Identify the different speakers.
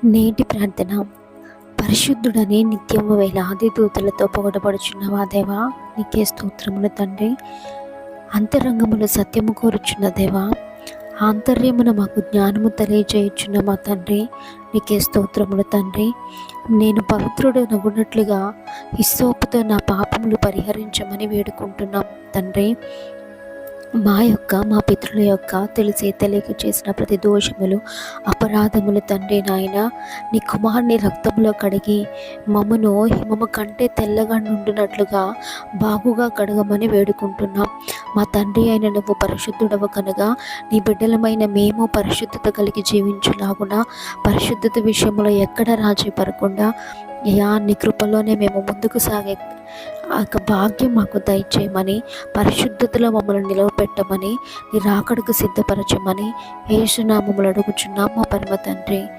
Speaker 1: నేటి ప్రార్థన. పరిశుద్ధుడని నిత్యము వేలాది దూతలతో పొగడబడుచున్నవా దేవా, నీకే స్తోత్రములు తండ్రి. అంతరంగములు సత్యము కోరుచున్న దేవా, ఆంతర్యమున మాకు జ్ఞానము తెలియజేయుచున్న మా తండ్రి, నీకే స్తోత్రములు తండ్రి. నేను పవిత్రుడనగునట్లుగా హిస్సోపుతో నా పాపములు పరిహరించమని వేడుకుంటున్నాం తండ్రి. మా పితృల యొక్క తెలిసి తెలియక చేసిన ప్రతి దోషములు, అపరాధములు తండ్రి నాయన, నీ కుమారుని రక్తంలో కడిగి మమ్మను హిమము కంటే తెల్లగా నుండినట్లుగా బాగుగా కడగమని వేడుకుంటున్నాం. మా తండ్రి అయిన నువ్వు పరిశుద్ధుడవు కనుక నీ బిడ్డలమైన మేము పరిశుద్ధత కలిగి జీవించులాగున పరిశుద్ధత విషయంలో ఎక్కడ రాజీ పడకుండా నీ కృపలోనే మేము ముందుకు సాగే భాగ్యం మాకు దయచేయమని, పరిశుద్ధతలో మమ్మల్ని నిలవపెట్టమని, నీ రాకడకు సిద్ధపరచమని యేసు నామములో అడుగుచున్నాం మా పరమ తండ్రి.